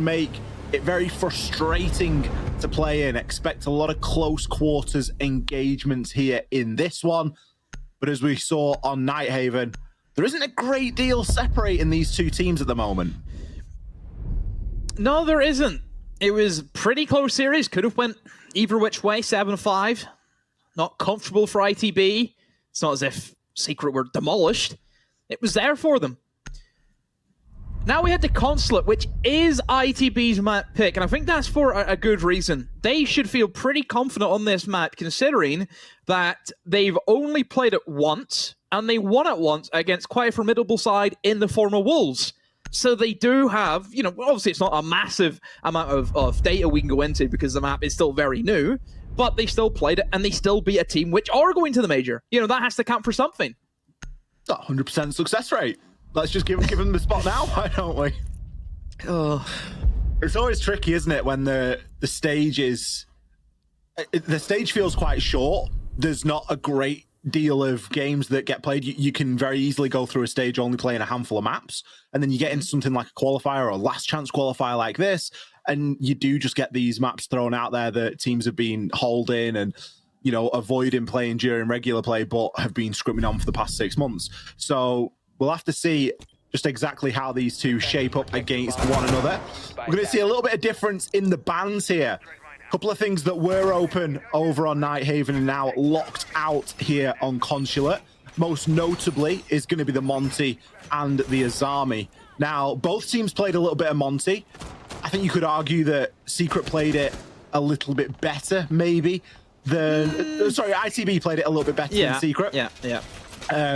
make it very frustrating to play in. Expect a lot of close quarters engagements here in this one. But as we saw on Nighthaven, there isn't a great deal separating these two teams at the moment. No, there isn't. It was pretty close series. Could have went either which way, 7-5. Not comfortable for ITB. It's not as if Secret were demolished. It was there for them. Now we had the Consulate, which is ITB's map pick, and I think that's for a good reason. They should feel pretty confident on this map, considering that they've only played it once, and they won it once against quite a formidable side in the former Wolves. So they do have, you know, obviously it's not a massive amount of data we can go into because the map is still very new, but they still played it, and they still beat a team which are going to the major. You know, that has to count for something. 100% success rate. Let's just give them the spot now, why don't we? Oh. It's always tricky, isn't it, when the stage is... The stage feels quite short. There's not a great deal of games that get played. You can very easily go through a stage only playing a handful of maps, and then you get into something like a qualifier or a last chance qualifier like this, and you do just get these maps thrown out there that teams have been holding and, you know, avoiding playing during regular play, but have been scrimming on for the past 6 months. So we'll have to see just exactly how these two shape up against one another. We're going to see a little bit of difference in the bans here. A couple of things that were open over on Nighthaven and now locked out here on Consulate. Most notably is going to be the Monty and the Azami. Now, both teams played a little bit of Monty. I think you could argue that Secret played it a little bit better, maybe, than... Sorry, ITB played it a little bit better than Secret. Yeah.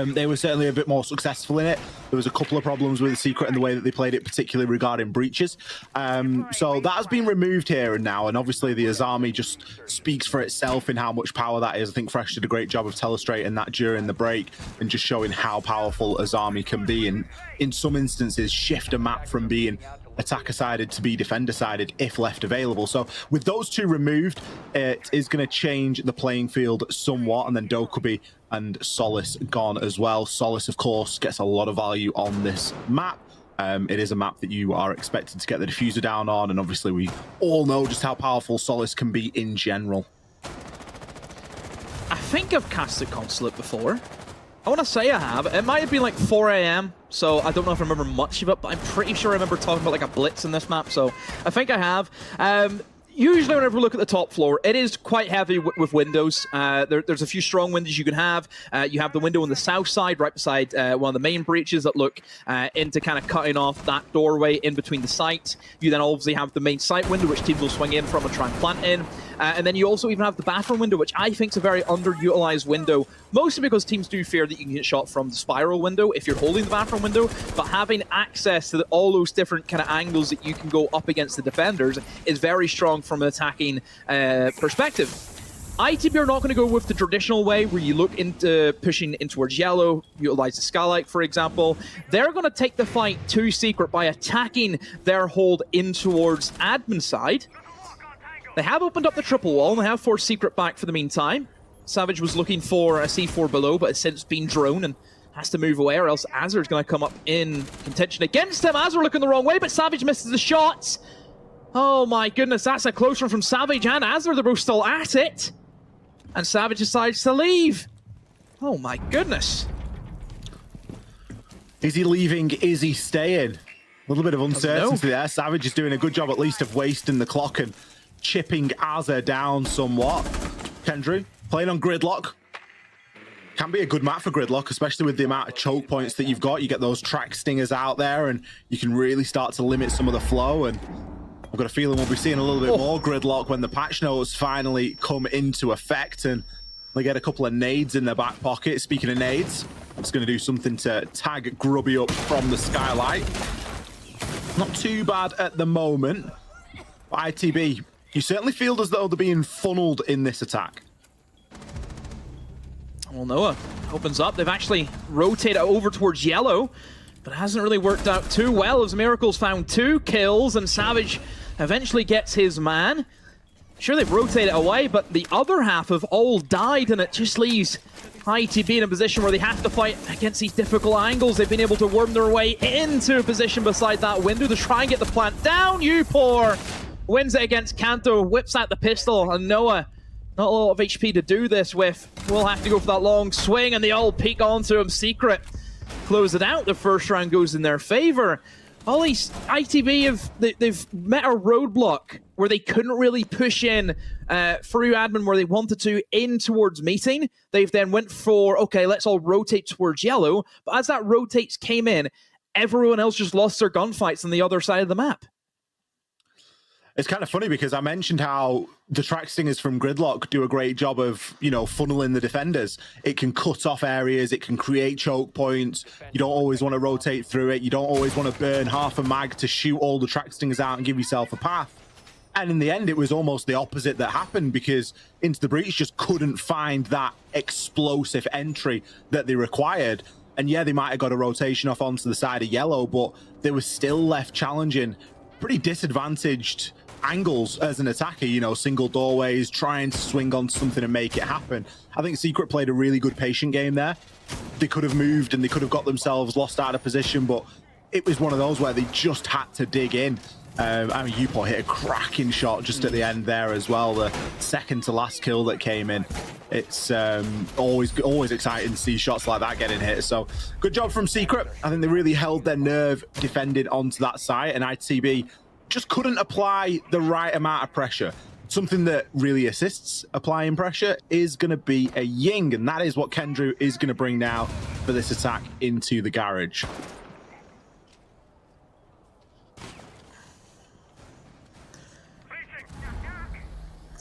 They were certainly a bit more successful in it. There was a couple of problems with the Secret and the way that they played it, particularly regarding breaches. So that has been removed here and now, and obviously the Azami just speaks for itself in how much power that is. I think Fresh did a great job of telestrating that during the break and just showing how powerful Azami can be, and in some instances shift a map from being attacker-sided to be defender-sided if left available. So with those two removed, it is going to change the playing field somewhat, and then Dokubi and Solace gone as well. Solace, of course, gets a lot of value on this map. It is a map that you are expected to get the diffuser down on, and obviously we all know just how powerful Solace can be in general. I think I've casted Consulate before. I want to say I have. It might have been like 4 AM, so I don't know if I remember much of it, but I'm pretty sure I remember talking about like a blitz in this map, so I think I have. Usually whenever we look at the top floor, it is quite heavy with windows. There's a few strong windows you can have. You have the window on the south side, right beside one of the main breaches that look into kind of cutting off that doorway in between the sites. You then obviously have the main site window, which teams will swing in from and try and plant in. And then you also even have the bathroom window, which I think is a very underutilized window, mostly because teams do fear that you can get shot from the spiral window if you're holding the bathroom window, but having access to all those different kind of angles that you can go up against the defenders is very strong from an attacking perspective. ITB are not going to go with the traditional way where you look into pushing in towards yellow, utilize the Skylight, for example. They're going to take the fight to Secret by attacking their hold in towards admin side. They have opened up the triple wall, and they have forced Secret back for the meantime. Savage was looking for a C4 below, but has since been drone and has to move away, or else Azur's going to come up in contention against him. Azur looking the wrong way, but Savage misses the shots. Oh my goodness, that's a close one from Savage and Azur. They're both still at it. And Savage decides to leave. Oh my goodness. Is he leaving? Is he staying? A little bit of uncertainty there. Savage is doing a good job at least of wasting the clock and chipping Azur down somewhat. Kendrew, playing on Gridlock. Can be a good map for Gridlock, especially with the amount of choke points that you've got. You get those track stingers out there and you can really start to limit some of the flow, and I've got a feeling we'll be seeing a little bit more Gridlock when the patch notes finally come into effect and they get a couple of nades in their back pocket. Speaking of nades, it's going to do something to tag Grubby up from the Skylight. Not too bad at the moment. But ITB, you certainly feel as though they're being funneled in this attack. Well, Noah opens up. They've actually rotated over towards yellow, but it hasn't really worked out too well as Miracle's found 2 kills and Savage eventually gets his man. Sure, they've rotated away, but the other half have all died, and it just leaves ITB in a position where they have to fight against these difficult angles. They've been able to worm their way into a position beside that window to try and get the plant down. U4 wins it against Kanto, whips out the pistol, and Noah, not a lot of HP to do this with, will have to go for that long swing, and they all peek onto him. Secret close it out. The first round goes in their favor. Ollie's ITB they've met a roadblock where they couldn't really push in through admin where they wanted to in towards meeting. They've then went for, okay, let's all rotate towards yellow. But as that rotates came in, everyone else just lost their gunfights on the other side of the map. It's kind of funny because I mentioned how the track stingers from Gridlock do a great job of, you know, funneling the defenders. It can cut off areas, it can create choke points. You don't always want to rotate through it. You don't always want to burn half a mag to shoot all the track stingers out and give yourself a path. And in the end, it was almost the opposite that happened because Into the Breach just couldn't find that explosive entry that they required. And yeah, they might have got a rotation off onto the side of yellow, but they were still left challenging pretty disadvantaged angles as an attacker, you know, single doorways, trying to swing on something and make it happen. I think Secret played a really good patient game there. They could have moved and they could have got themselves lost out of position, but it was one of those where they just had to dig in. I mean, Upor hit a cracking shot just at the end there as well, the second to last kill that came in. It's always exciting to see shots like that getting hit. So good job from Secret. I think they really held their nerve defending onto that site, and ITB just couldn't apply the right amount of pressure. Something that really assists applying pressure is going to be a Ying, and that is what Kendrew is going to bring now for this attack into the garage.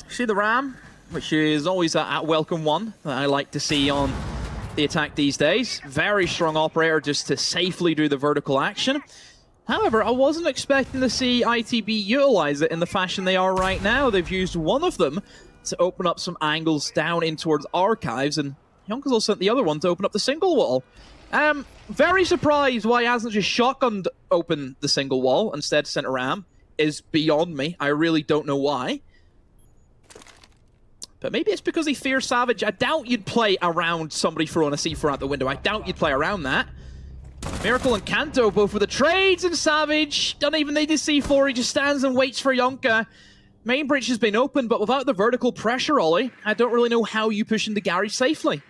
See the Ram, which is always a welcome one that I like to see on the attack these days. Very strong operator just to safely do the vertical action. However, I wasn't expecting to see ITB utilize it in the fashion they are right now. They've used one of them to open up some angles down in towards archives, and Yonkers sent the other one to open up the single wall. Very surprised why he hasn't just shotgunned open the single wall, instead sent a Ram, is beyond me. I really don't know why. But maybe it's because he fears Savage. I doubt you'd play around somebody throwing a C4 out the window. I doubt you'd play around that. Miracle and Kanto both for the trades, and Savage doesn't even need his C4. He just stands and waits for Yonka. Main breach has been open, but without the vertical pressure, Ollie, I don't really know how you push into garage safely.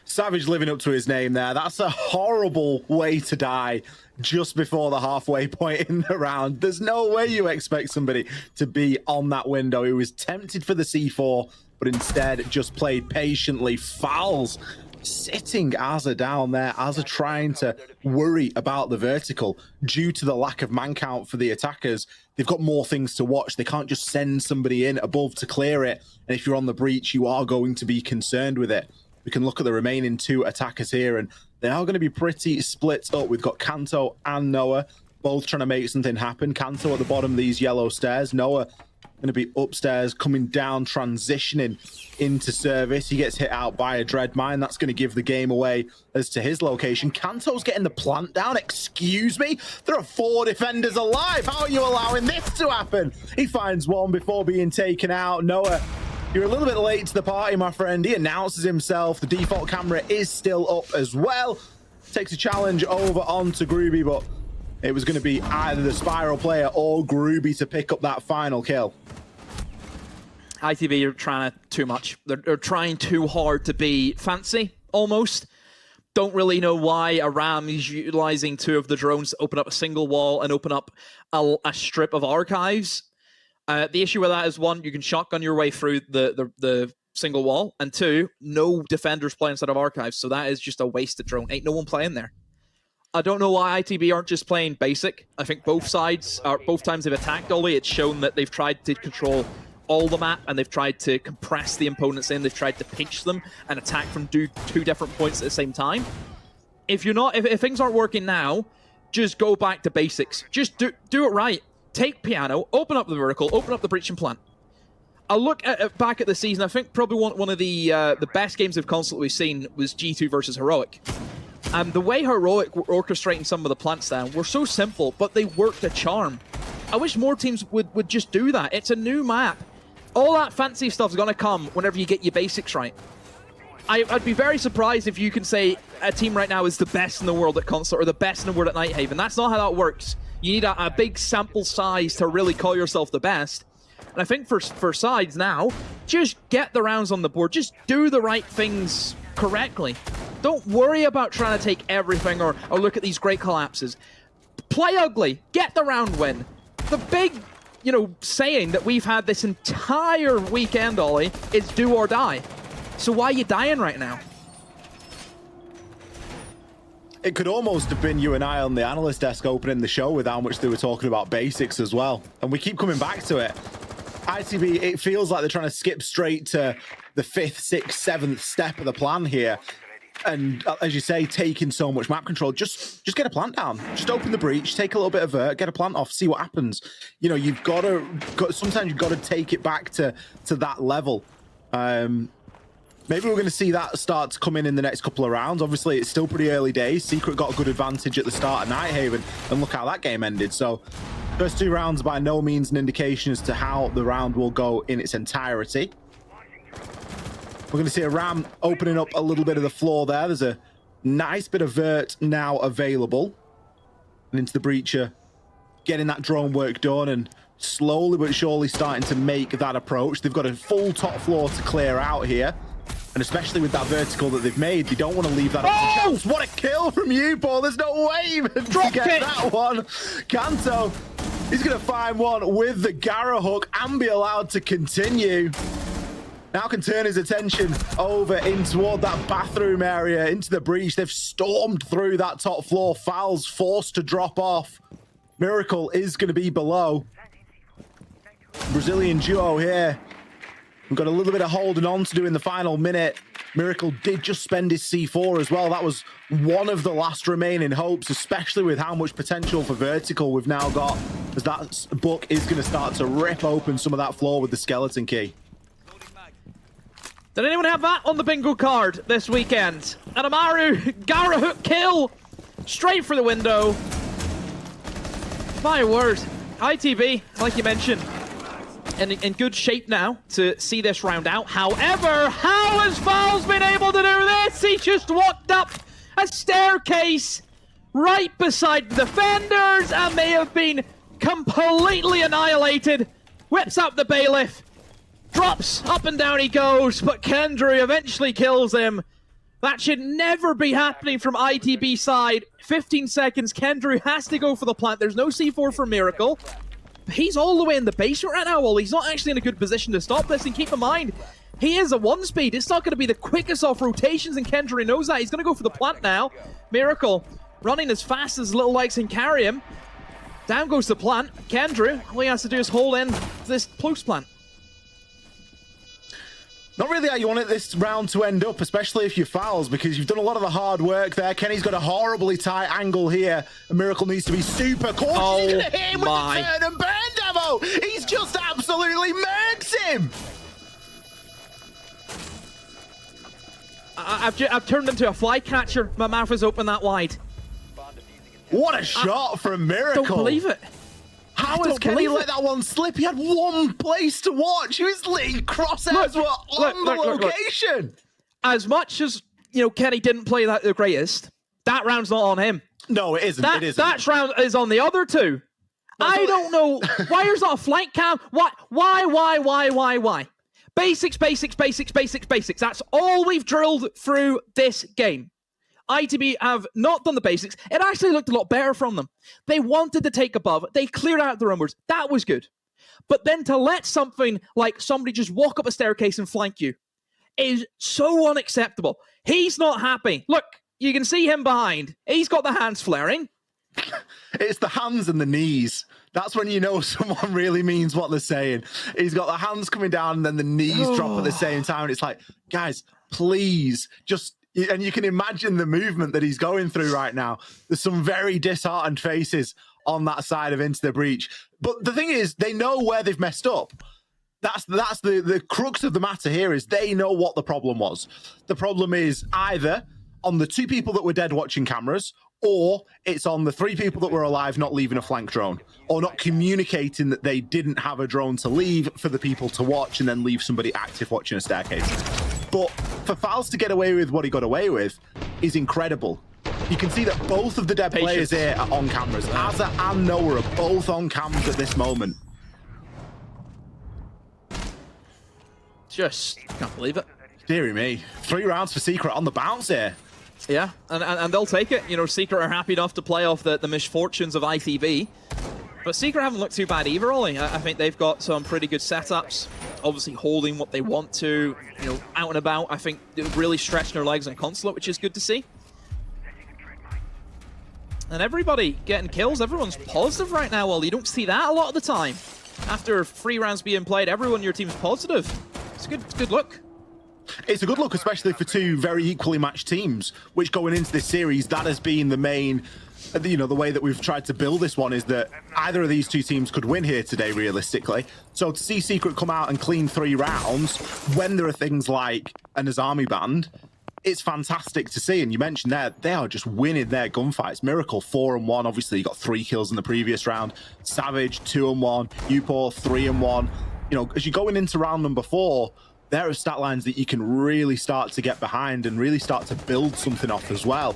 Savage living up to his name there. That's a horrible way to die just before the halfway point in the round. There's no way you expect somebody to be on that window. He was tempted for the C4, but instead just played patiently. Fouls sitting Azza down there. Azza trying to worry about the vertical due to the lack of man count for the attackers. They've got more things to watch. They can't just send somebody in above to clear it. And if you're on the breach, you are going to be concerned with it. We can look at the remaining two attackers here, and they are going to be pretty split up. We've got Kanto and Noah both trying to make something happen. Kanto at the bottom of these yellow stairs. Noah going to be upstairs, coming down, transitioning into service. He gets hit out by a dread mine. That's going to give the game away as to his location. Kanto's getting the plant down. Excuse me? There are 4 defenders alive. How are you allowing this to happen? He finds one before being taken out. Noah, you're a little bit late to the party, my friend. He announces himself. The default camera is still up as well. Takes a challenge over onto Groovy, but it was going to be either the Spiral player or Groovy to pick up that final kill. ITB are trying too much. They're trying too hard to be fancy, almost. Don't really know why a Ram is utilizing 2 of the drones to open up a single wall and open up a strip of archives. The issue with that is, 1, you can shotgun your way through the single wall, and 2, no defenders play inside of archives, so that is just a wasted drone. Ain't no one playing there. I don't know why ITB aren't just playing basic. I think both sides, both times they've attacked Ollie, it's shown that they've tried to control all the map, and they've tried to compress the opponents in. They've tried to pinch them and attack from 2 different points at the same time. If things aren't working now, just go back to basics. Just do it right. Take piano, open up the vertical, open up the breach and plant. I look back at the season. I think probably one of the best games of Console we've seen was G2 versus Heroic. The way Heroic were orchestrating some of the plants down were so simple, but they worked a charm. I wish more teams would just do that. It's a new map. all that fancy stuff's gonna come whenever you get your basics right. I'd be very surprised if you can say a team right now is the best in the world at Consort or the best in the world at Nighthaven. That's not how that works. You need a big sample size to really call yourself the best. And I think for sides now, just get the rounds on the board. Just do the right things correctly. Don't worry about trying to take everything or look at these great collapses. Play ugly. Get the round win. The big, saying that we've had this entire weekend, Ollie, is do or die. So why are you dying right now? It could almost have been you and I on the analyst desk opening the show with how much they were talking about basics as well. And we keep coming back to it. ITB, it feels like they're trying to skip straight to the 5th, 6th, 7th step of the plan here. And as you say, taking so much map control, just get a plant down. Just open the breach, take a little bit of vert, get a plant off, see what happens. You've sometimes you've got to take it back to that level. Maybe we're going to see that start to come in the next couple of rounds. Obviously, it's still pretty early days. Secret got a good advantage at the start of Nighthaven, and look how that game ended. So, first 2 rounds by no means an indication as to how the round will go in its entirety. We're going to see a Ram opening up a little bit of the floor there. There's a nice bit of vert now available. And into the breacher, getting that drone work done and slowly but surely starting to make that approach. They've got a full top floor to clear out here. And especially with that vertical that they've made, they don't want to leave that up to chance. What a kill from you, Paul. There's no way even to get that one. Kanto, he's going to find one with the Gara hook and be allowed to continue. Now can turn his attention over in toward that bathroom area, into the breach. They've stormed through that top floor. Fowl's forced to drop off. Miracle is going to be below. Brazilian duo here. We've got a little bit of holding on to do in the final minute. Miracle did just spend his C4 as well. That was one of the last remaining hopes, especially with how much potential for vertical we've now got, as that book is going to start to rip open some of that floor with the skeleton key. Did anyone have that on the bingo card this weekend? And Amaru, Gara hook kill, straight for the window. My word, ITB, like you mentioned, in good shape now to see this round out. However, how has Fowls been able to do this? He just walked up a staircase right beside the defenders and may have been completely annihilated. Whips up the bailiff, drops, up and down he goes, but Kendry eventually kills him. That should never be happening from ITB side. 15 seconds, Kendry has to go for the plant. There's no C4 for Miracle. He's all the way in the basement right now, Ollie. He's not actually in a good position to stop this, and keep in mind, he is a 1-speed. It's not going to be the quickest off rotations, and Kendry knows that. He's going to go for the plant now. Miracle running as fast as little legs can carry him. Down goes the plant. Kendry, all he has to do is hold in this close plant. Not really how you want this round to end up, especially if you're Fowls, because you've done a lot of the hard work there. Kenny's got a horribly tight angle here. A Miracle needs to be super cautious. Oh, he's going to hit him with the turn and burn demo. He's just absolutely murks him. I've turned into a flycatcher. My mouth is open that wide. What a shot from Miracle. Don't believe it. How has Kenny let that one slip? He had one place to watch. His crosshairs were on the location. Look. As much as Kenny didn't play that the greatest, that round's not on him. No, it isn't. It isn't. That round is on the other two. I don't know why there's not a flank cam. Why? Basics. That's all we've drilled through this game. ITB have not done the basics. It actually looked a lot better from them. They wanted to take above. They cleared out the rumors. That was good. But then to let something like somebody just walk up a staircase and flank you is so unacceptable. He's not happy. Look, you can see him behind. He's got the hands flaring. It's the hands and the knees. That's when you know someone really means what they're saying. He's got the hands coming down and then the knees drop at the same time. And it's like, guys, please, just... And you can imagine the movement that he's going through right now. There's some very disheartened faces on that side of Into the Breach. But the thing is, they know where they've messed up. That's the crux of the matter here, is they know what the problem was. The problem is either on the two people that were dead watching cameras, or it's on the 3 people that were alive not leaving a flank drone, or not communicating that they didn't have a drone to leave for the people to watch and then leave somebody active watching a staircase. But for Fals to get away with what he got away with is incredible. You can see that both of the dead players here are on cameras. Azza and Noah are both on cameras at this moment. Just can't believe it. Deary me. 3 rounds for Secret on the bounce here. Yeah, and they'll take it. You know, Secret are happy enough to play off the misfortunes of ITB. But Secret haven't looked too bad either, Ollie. I think they've got some pretty good setups. Obviously holding what they want to, you know, out and about. I think really stretching their legs on Consulate, which is good to see. And everybody getting kills. Everyone's positive right now, Ollie. You don't see that a lot of the time. After 3 rounds being played, everyone in your team's positive. It's a good look. It's a good look, especially for 2 very equally matched teams, which going into this series, that has been the main, you know, the way that we've tried to build this one is that either of these 2 teams could win here today, realistically. So to see Secret come out and clean 3 rounds when there are things like an Azami band, it's fantastic to see. And you mentioned there, they are just winning their gunfights. Miracle 4-1, obviously you got 3 kills in the previous round. Savage 2-1, Upor 3-1. You know, as you're going into round number 4, there are stat lines that you can really start to get behind and really start to build something off as well.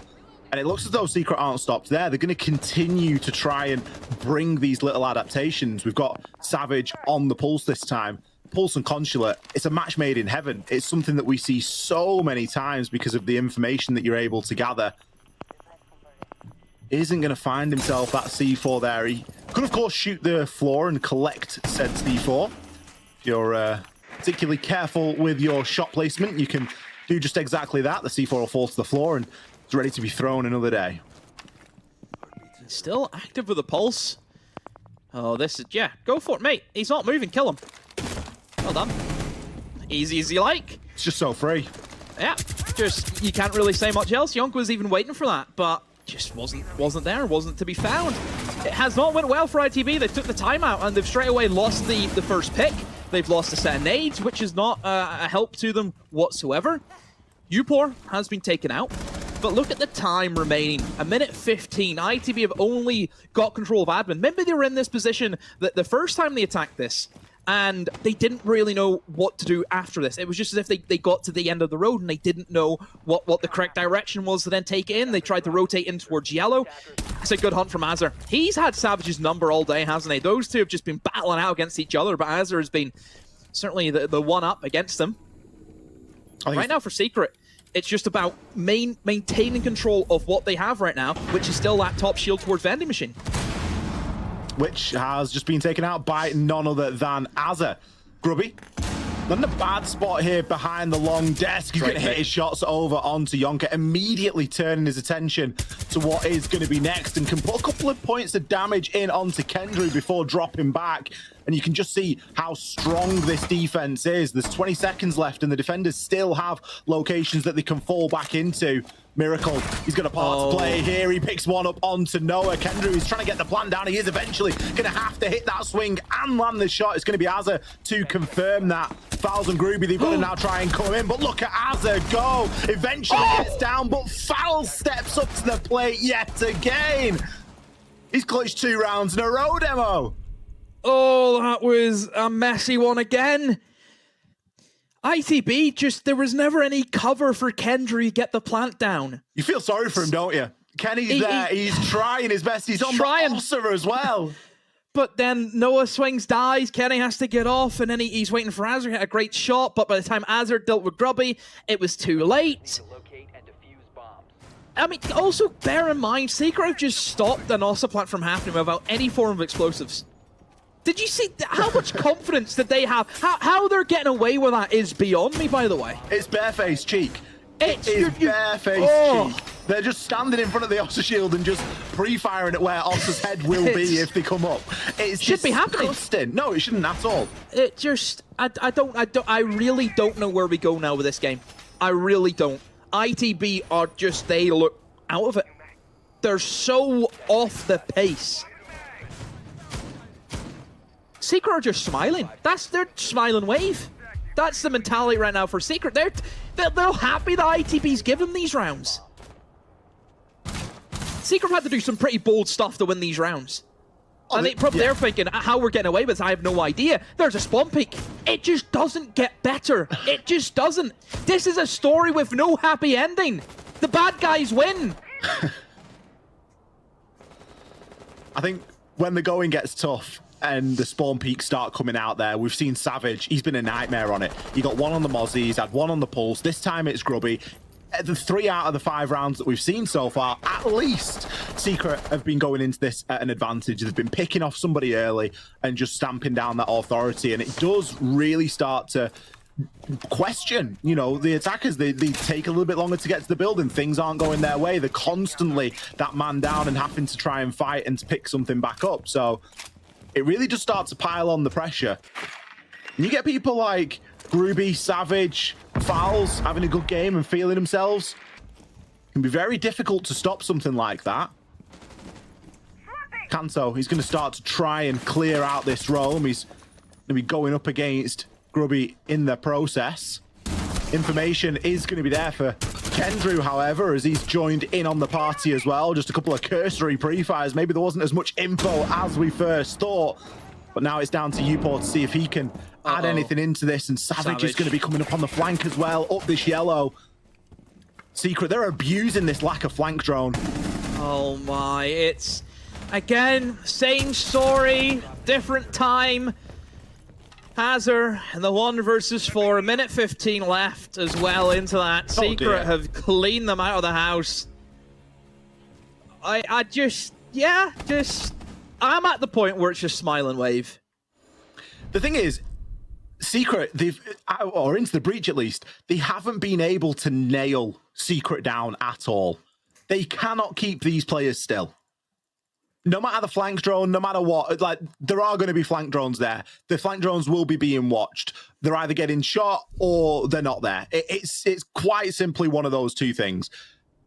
And it looks as though Secret aren't stopped there. They're going to continue to try and bring these little adaptations. We've got Savage on the Pulse this time. Pulse and Consulate, it's a match made in heaven. It's something that we see so many times because of the information that you're able to gather. Isn't going to find himself that C4 there. He could, of course, shoot the floor and collect said C4. If you're particularly careful with your shot placement, you can do just exactly that. The C4 will fall to the floor and it's ready to be thrown another day. Still active with the Pulse. Oh, this is, yeah, go for it, mate. He's not moving, kill him. Well done. Easy as you like. It's just so free. Yeah, just, you can't really say much else. Yonk was even waiting for that, but just wasn't there, wasn't to be found. It has not went well for ITB. They took the timeout and they've straight away lost the first pick. They've lost a set of nades, which is not a help to them whatsoever. Upor has been taken out, but look at the time remaining. 1:15. ITB have only got control of admin. Maybe they were in this position that the first time they attacked this, and they didn't really know what to do after this. It was just as if they got to the end of the road and they didn't know what the correct direction was to then take it in. They tried to rotate in towards yellow. It's a good hunt from Azzer. He's had Savage's number all day, hasn't he? Those 2 have just been battling out against each other, but Azzer has been certainly the one-up against them. Right now for Secret, it's just about maintaining control of what they have right now, which is still that top shield towards vending machine. Which has just been taken out by none other than Azza. Grubby, not in a bad spot here behind the long desk. He's going to hit his shots over onto Yonka, immediately turning his attention to what is going to be next and can put a couple of points of damage in onto Kendrew before dropping back. And you can just see how strong this defense is. There's 20 seconds left and the defenders still have locations that they can fall back into. Miracle, he's got a part to play here. He picks one up onto Noah. Kendrew is trying to get the plan down. He is eventually going to have to hit that swing and land the shot. It's going to be Azza to confirm that. Fals and Groovy, they've got to now try and come in. But look at Azza go. Eventually gets down, but Fals steps up to the plate yet again. He's clutched 2 rounds in a row, Demo. Oh, that was a messy one again. ITB, just, there was never any cover for Kendry to get the plant down. You feel sorry for him, don't you? Kenny's there, he's trying his best. He's on the Osser as well. But then Noah swings, dies, Kenny has to get off, and then he's waiting for Azzer to hit a great shot, but by the time Azzer dealt with Grubby, it was too late. I mean, also bear in mind, Secret have just stopped an Ossa plant from happening without any form of explosives. Did you see how much confidence that they have? How they're getting away with that is beyond me, by the way. It's barefaced cheek. It is barefaced cheek. They're just standing in front of the Ossa shield and just pre-firing it where Ossa's head will be if they come up. It should be happening. No, it shouldn't at all. It just, I really don't know where we go now with this game. I really don't. ITB are just, they look out of it. They're so off the pace. Secret are just smiling. That's their smiling wave. That's the mentality right now for Secret. They're happy that ITB's given them these rounds. Secret had to do some pretty bold stuff to win these rounds. And they're thinking, how we're getting away with this, I have no idea. There's a spawn peak. It just doesn't get better. It just doesn't. This is a story with no happy ending. The bad guys win. I think when the going gets tough and the spawn peaks start coming out there, we've seen Savage. He's been a nightmare on it. He got one on the Mozzie, he's had one on the Pulse. This time it's Grubby. The 3 out of the 5 rounds that we've seen so far, at least, Secret have been going into this at an advantage. They've been picking off somebody early and just stamping down that authority. And it does really start to question, you know, the attackers. They take a little bit longer to get to the building. Things aren't going their way. They're constantly that man down and having to try and fight and to pick something back up. So it really just starts to pile on the pressure. And you get people like Groovy, Savage, Fouls having a good game and feeling themselves. It can be very difficult to stop something like that. Kanto, he's going to start to try and clear out this roam. He's going to be going up against Grubby in the process. Information is going to be there for Kendrew, however, as he's joined in on the party as well. Just a couple of cursory pre-fires. Maybe there wasn't as much info as we first thought. But now it's down to Upor to see if he can add anything into this. And Savage is going to be coming up on the flank as well, up this yellow. Secret, they're abusing this lack of flank drone. Oh my, it's, again, same story, different time. Hazard and the 1 versus 4, a minute 15 left as well into that. Secret have cleaned them out of the house. I'm at the point where it's just smile and wave. The thing is, Secret, or Into the Breach at least, they haven't been able to nail Secret down at all. They cannot keep these players still. No matter the flank drone, no matter what, like, there are going to be flank drones there. The flank drones will be being watched. They're either getting shot or they're not there. It's quite simply one of those two things.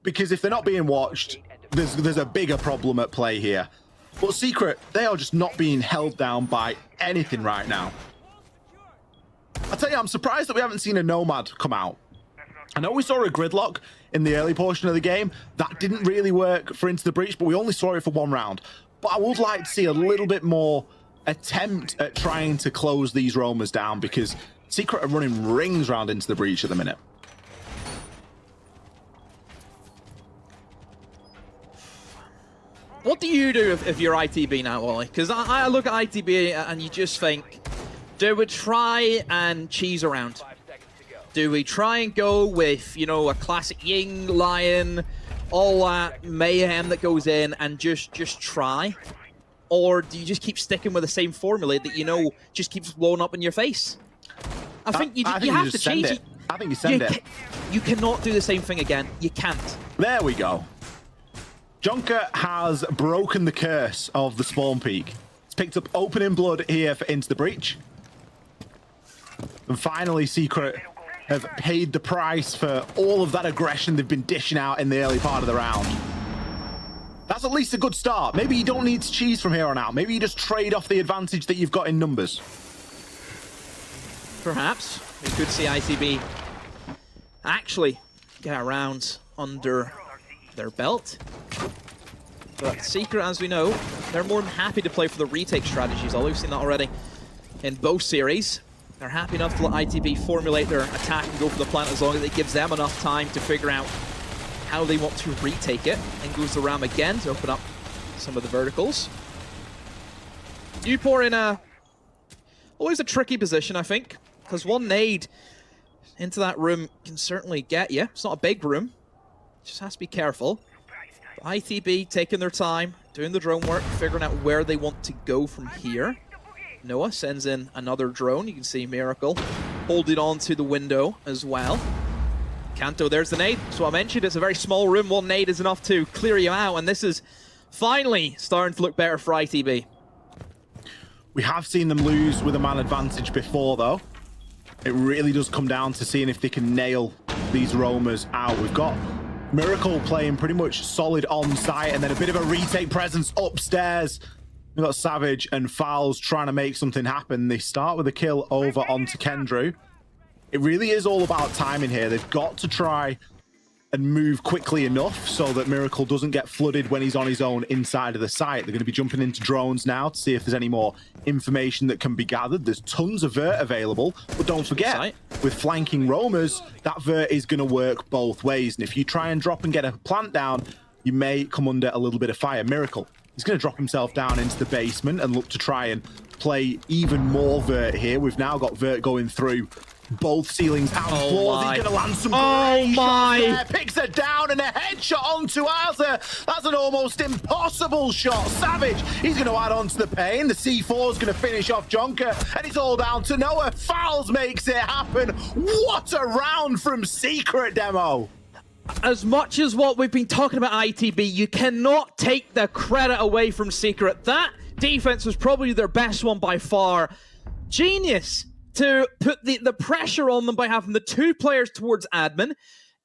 Because if they're not being watched, there's a bigger problem at play here. But Secret, they are just not being held down by anything right now. I tell you, I'm surprised that we haven't seen a Nomad come out. I know we saw a Gridlock in the early portion of the game. That didn't really work for Into the Breach, but we only saw it for 1 round. But I would like to see a little bit more attempt at trying to close these roamers down, because Secret are running rings round Into the Breach at the minute. What do you do if you're ITB now, Ollie? Because I look at ITB and you just think, do we try and cheese around? Do we try and go with, you know, a classic Ying, Lion, all that mayhem that goes in and just try? Or do you just keep sticking with the same formula that you know just keeps blowing up in your face? I think you have to change it. I think you send it. You cannot do the same thing again. You can't. There we go. Jonker has broken the curse of the spawn peak. It's picked up opening blood here for Into the Breach. And finally, Secret have paid the price for all of that aggression they've been dishing out in the early part of the round. That's at least a good start. Maybe you don't need to cheese from here on out. Maybe you just trade off the advantage that you've got in numbers. Perhaps. We could see ITB actually get a round under their belt. But Secret, as we know, they're more than happy to play for the retake strategies. Although we've seen that already in both series. They're happy enough to let ITB formulate their attack and go for the plant as long as it gives them enough time to figure out how they want to retake it. And goes the Ram again to open up some of the verticals. Upor in always a tricky position, I think, because one nade into that room can certainly get you. It's not a big room. Just has to be careful. But ITB taking their time, doing the drone work, figuring out where they want to go from here. Noah sends in another drone. You can see Miracle holding on to the window as well. Kanto, there's the nade. So I mentioned it's a very small room. 1 nade is enough to clear you out, and this is finally starting to look better for ITB. We have seen them lose with a man advantage before, though. It really does come down to seeing if they can nail these roamers out. We've got Miracle playing pretty much solid on site, and then a bit of a retake presence upstairs. We've got Savage and Fouls trying to make something happen. They start with a kill over onto Kendrew. It really is all about timing here. They've got to try and move quickly enough so that Miracle doesn't get flooded when he's on his own inside of the site. They're going to be jumping into drones now to see if there's any more information that can be gathered. There's tons of vert available, but don't forget, with flanking roamers, that vert is going to work both ways. And if you try and drop and get a plant down, you may come under a little bit of fire. Miracle, he's going to drop himself down into the basement and look to try and play even more vert here. We've now got vert going through both ceilings and floors. He's going to land some great shots there. Picks her down and a headshot onto Azza. That's an almost impossible shot. Savage, he's going to add on to the pain. The C4 is going to finish off Jonker, and it's all down to Noah. Fouls makes it happen. What a round from Secret, Demo. As much as what we've been talking about ITB, you cannot take the credit away from Secret. That defense was probably their best one by far. Genius to put the pressure on them by having the 2 players towards admin.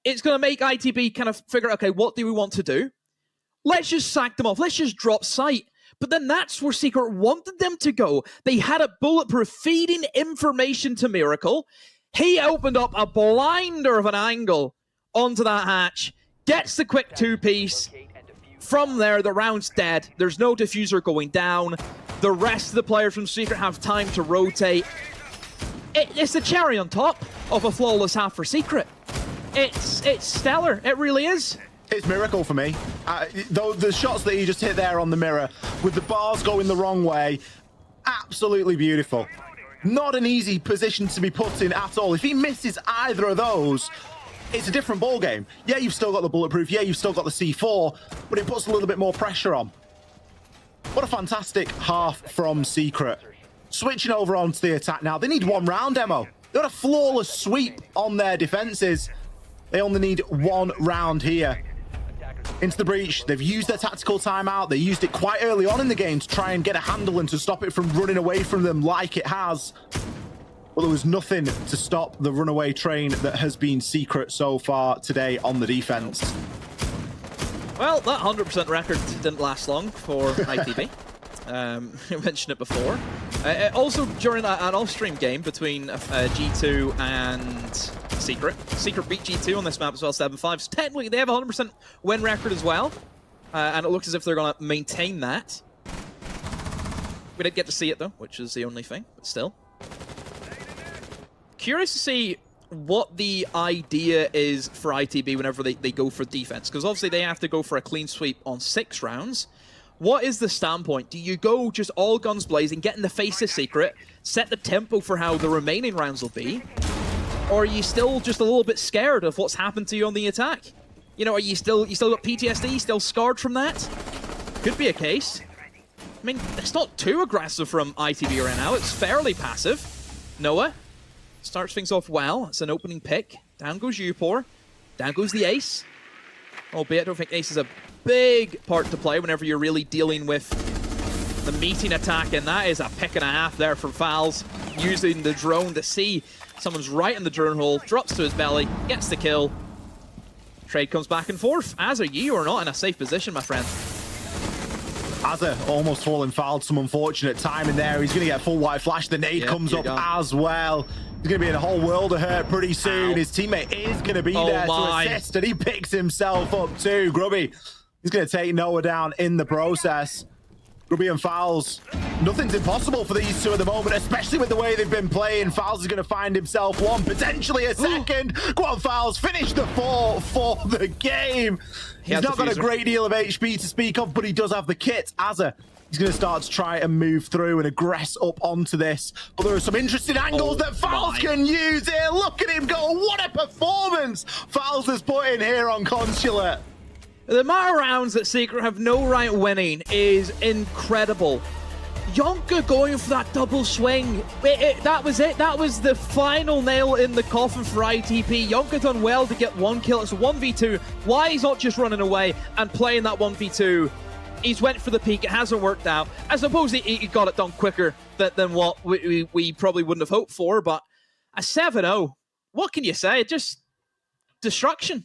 It's going to make ITB kind of figure, okay, what do we want to do? Let's just sack them off. Let's just drop sight. But then that's where Secret wanted them to go. They had a bulletproof feeding information to Miracle. He opened up a blinder of an angle onto that hatch, gets the quick 2-piece. From there, the round's dead. There's no diffuser going down. The rest of the players from Secret have time to rotate. It's the cherry on top of a flawless half for Secret. It's stellar. It really is. It's Miracle for me. The shots that he just hit there on the mirror, with the bars going the wrong way, absolutely beautiful. Not an easy position to be put in at all. If he misses either of those, it's a different ball game. Yeah, you've still got the bulletproof. Yeah, you've still got the C4, but it puts a little bit more pressure on. What a fantastic half from Secret. Switching over onto the attack now. They need 1 round, Demo. They got a flawless sweep on their defenses. They only need 1 round here. Into the breach. They've used their tactical timeout. They used it quite early on in the game to try and get a handle and to stop it from running away from them like it has. Well, there was nothing to stop the runaway train that has been Secret so far today on the defense. Well, that 100% record didn't last long for ITB. I mentioned it before. Also, during an off-stream game between G2 and Secret. Secret beat G2 on this map as well, 7-5. So technically, they have a 100% win record as well. And it looks as if they're going to maintain that. We didn't get to see it, though, which is the only thing, but still. Curious to see what the idea is for ITB whenever they go for defense, because obviously they have to go for a clean sweep on 6 rounds. What is the standpoint? Do you go just all guns blazing, get in the face of Secret, set the tempo for how the remaining rounds will be? Or are you still just a little bit scared of what's happened to you on the attack? You know, you still got PTSD, still scarred from that? Could be a case. I mean, it's not too aggressive from ITB right now. It's fairly passive. Noah starts things off well. It's an opening pick. Down goes Upor. Down goes the ace. Albeit I don't think ace is a big part to play whenever you're really dealing with the meeting attack, and that is a pick and a half there from Fouls, using the drone to see someone's right in the drone hole, drops to his belly, gets the kill. Trade comes back and forth. Azza, you are not in a safe position, my friend. Azza almost falling fouled, some unfortunate timing there. He's going to get a full white flash. The nade comes up as well. He's going to be in a whole world of hurt pretty soon. His teammate is going to be there to assist, and he picks himself up too. Grubby, he's going to take Noah down in the process. Grubby and Fouls, nothing's impossible for these two at the moment, especially with the way they've been playing. Fouls is going to find himself 1, potentially a second. Go on, Fouls, finish the 4 for the game. He's not got a great deal of HP to speak of, but he does have the kit. Azza, he's going to start to try and move through and aggress up onto this. But there are some interesting angles that Fouls can use here. Look at him go. What a performance Fouls has put in here on Consulate. The amount of rounds that Secret have no right winning is incredible. Yonka going for that double swing. That was it. That was the final nail in the coffin for ITP. Yonka done well to get 1 kill. It's a 1v2. Why he's not just running away and playing that 1v2? He's went for the peak. It hasn't worked out. I suppose he got it done quicker than what we probably wouldn't have hoped for, but a 7-0. What can you say? Just destruction.